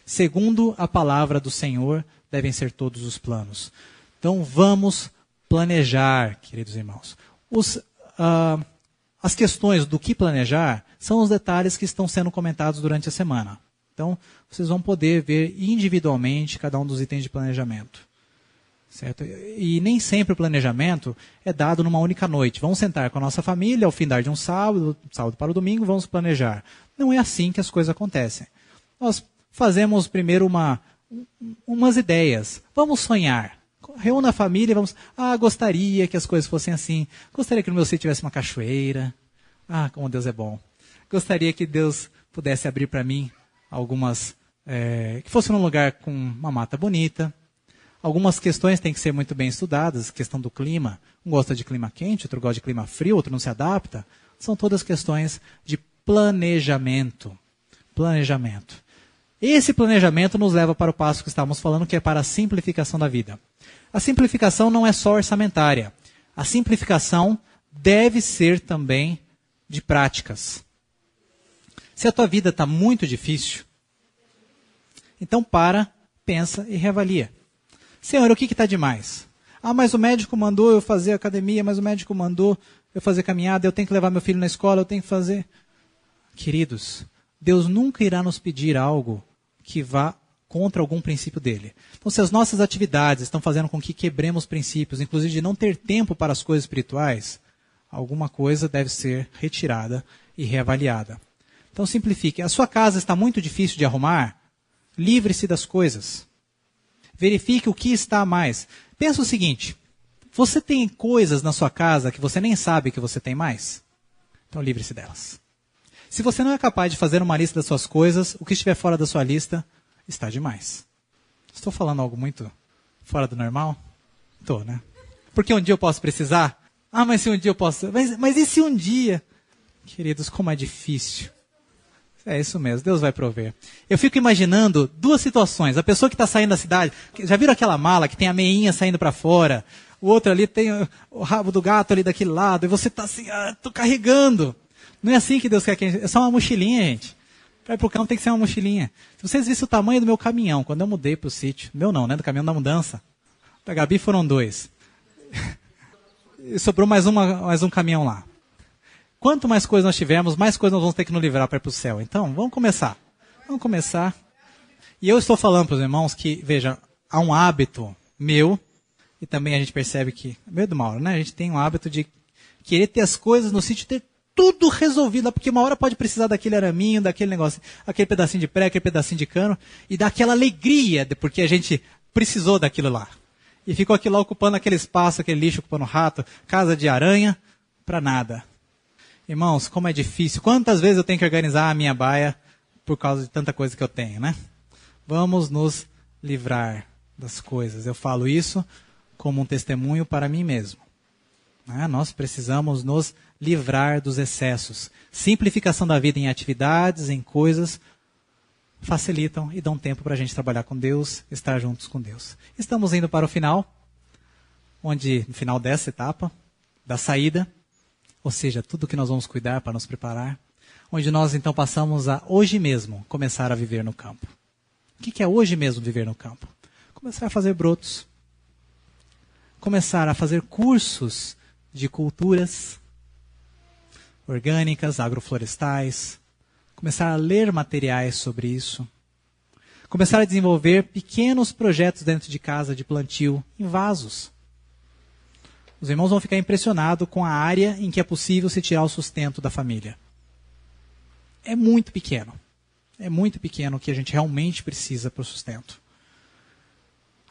[SPEAKER 2] Segundo a palavra do Senhor, devem ser todos os planos. Então vamos planejar, queridos irmãos. As questões do que planejar são os detalhes que estão sendo comentados durante a semana. Então, vocês vão poder ver individualmente cada um dos itens de planejamento. Certo? E nem sempre o planejamento é dado numa única noite. Vamos sentar com a nossa família ao findar de um sábado para o domingo, vamos planejar. Não é assim que as coisas acontecem. Nós fazemos primeiro umas ideias. Vamos sonhar. Reúna a família e vamos... gostaria que as coisas fossem assim. Gostaria que no meu sítio tivesse uma cachoeira. Como Deus é bom. Gostaria que Deus pudesse abrir para mim algumas... que fosse num lugar com uma mata bonita. Algumas questões têm que ser muito bem estudadas. Questão do clima. Um gosta de clima quente, outro gosta de clima frio, outro não se adapta. São todas questões de planejamento. Planejamento. Esse planejamento nos leva para o passo que estávamos falando, que é para a simplificação da vida. A simplificação não é só orçamentária. A simplificação deve ser também de práticas. Se a tua vida está muito difícil, então pensa e reavalia. Senhor, o que está demais? Mas o médico mandou eu fazer academia, mas o médico mandou eu fazer caminhada, eu tenho que levar meu filho na escola, eu tenho que fazer... Queridos, Deus nunca irá nos pedir algo que vá contra algum princípio dele. Então, se as nossas atividades estão fazendo com que quebremos princípios, inclusive de não ter tempo para as coisas espirituais, alguma coisa deve ser retirada e reavaliada. Então, simplifique. A sua casa está muito difícil de arrumar? Livre-se das coisas. Verifique o que está a mais. Pensa o seguinte, você tem coisas na sua casa que você nem sabe que você tem mais? Então, livre-se delas. Se você não é capaz de fazer uma lista das suas coisas, o que estiver fora da sua lista está demais. Estou falando algo muito fora do normal? Estou, né? Porque um dia eu posso precisar? Mas se um dia eu posso... Mas e se um dia? Queridos, como é difícil. É isso mesmo, Deus vai prover. Eu fico imaginando duas situações. A pessoa que está saindo da cidade, já viram aquela mala que tem a meinha saindo para fora? O outro ali tem o rabo do gato ali daquele lado, e você está assim, estou carregando. Não é assim que Deus quer que a gente... É só uma mochilinha, gente. Para ir para o campo tem que ser uma mochilinha. Se vocês vissem o tamanho do meu caminhão, quando eu mudei para o sítio, meu não, né? Do caminhão da mudança. Da Gabi foram 2. E sobrou mais um caminhão lá. Quanto mais coisas nós tivermos, mais coisas nós vamos ter que nos livrar para ir para o céu. Então, vamos começar. Vamos começar. E eu estou falando para os irmãos que, veja, há um hábito meu, e também a gente percebe que, meio do Mauro, né? A gente tem um hábito de querer ter as coisas no sítio, ter tudo resolvido, porque uma hora pode precisar daquele araminho, daquele negócio, aquele pedacinho de pré, aquele pedacinho de cano, e dá aquela alegria, porque a gente precisou daquilo lá. E ficou aquilo lá ocupando aquele espaço, aquele lixo ocupando rato, casa de aranha, para nada. Irmãos, como é difícil. Quantas vezes eu tenho que organizar a minha baia por causa de tanta coisa que eu tenho, né? Vamos nos livrar das coisas. Eu falo isso como um testemunho para mim mesmo. Nós precisamos nos livrar dos excessos. Simplificação da vida em atividades, em coisas, facilitam e dão tempo para a gente trabalhar com Deus, estar juntos com Deus. Estamos indo para o final, no final dessa etapa, da saída, ou seja, tudo que nós vamos cuidar para nos preparar, onde nós então passamos a hoje mesmo começar a viver no campo. O que é hoje mesmo viver no campo? Começar a fazer brotos, começar a fazer cursos de culturas orgânicas, agroflorestais, começar a ler materiais sobre isso, começar a desenvolver pequenos projetos dentro de casa de plantio em vasos. Os irmãos vão ficar impressionados com a área em que é possível se tirar o sustento da família. É muito pequeno. É muito pequeno o que a gente realmente precisa para o sustento.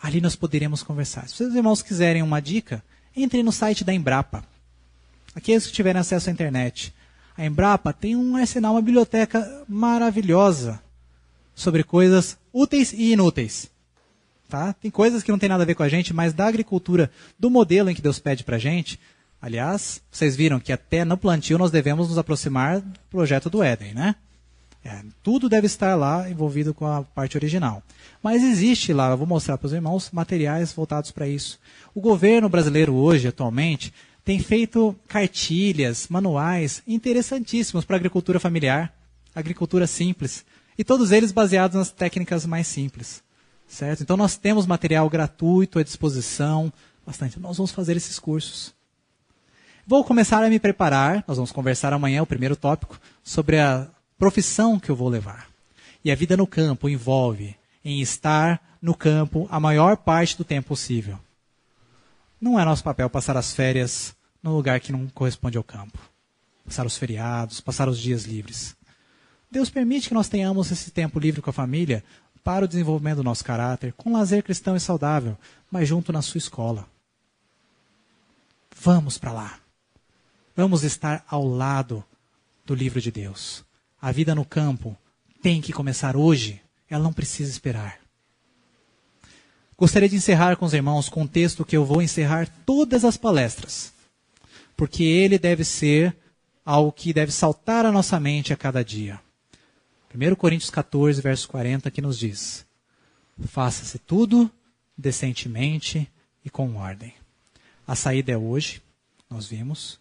[SPEAKER 2] Ali nós poderemos conversar. Se os irmãos quiserem uma dica, entre no site da Embrapa. Aqueles que tiverem acesso à internet. A Embrapa tem um arsenal, uma biblioteca maravilhosa sobre coisas úteis e inúteis. Tá? Tem coisas que não tem nada a ver com a gente, mas da agricultura, do modelo em que Deus pede para a gente. Aliás, vocês viram que até no plantio nós devemos nos aproximar do projeto do Éden, né? Tudo deve estar lá envolvido com a parte original. Mas existe lá, eu vou mostrar para os irmãos, materiais voltados para isso. O governo brasileiro hoje, atualmente, tem feito cartilhas, manuais interessantíssimos para a agricultura familiar, agricultura simples, e todos eles baseados nas técnicas mais simples. certo? Então nós temos material gratuito à disposição, bastante. Nós vamos fazer esses cursos. Vou começar a me preparar, nós vamos conversar amanhã, o primeiro tópico, sobre a profissão que eu vou levar. E a vida no campo envolve em estar no campo a maior parte do tempo possível. Não é nosso papel passar as férias num lugar que não corresponde ao campo. Passar os feriados, passar os dias livres. Deus permite que nós tenhamos esse tempo livre com a família para o desenvolvimento do nosso caráter, com lazer cristão e saudável, mas junto na sua escola. Vamos para lá. Vamos estar ao lado do livro de Deus. A vida no campo tem que começar hoje. Ela não precisa esperar. Gostaria de encerrar com os irmãos com um texto que eu vou encerrar todas as palestras. Porque ele deve ser algo que deve saltar à nossa mente a cada dia. 1 Coríntios 14, verso 40, que nos diz: faça-se tudo decentemente e com ordem. A saída é hoje, nós vimos.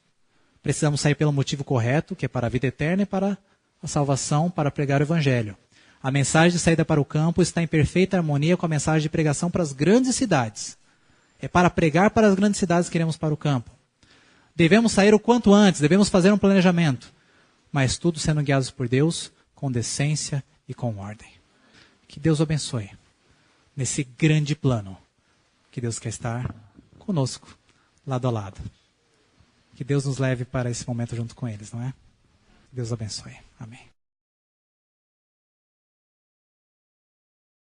[SPEAKER 2] Precisamos sair pelo motivo correto, que é para a vida eterna e para a salvação, para pregar o evangelho. A mensagem de saída para o campo está em perfeita harmonia com a mensagem de pregação para as grandes cidades. É para pregar para as grandes cidades que iremos para o campo. Devemos sair o quanto antes, devemos fazer um planejamento. Mas tudo sendo guiados por Deus, com decência e com ordem. Que Deus o abençoe nesse grande plano. Que Deus quer estar conosco, lado a lado. Que Deus nos leve para esse momento junto com eles, não é? Que Deus o abençoe. Amém.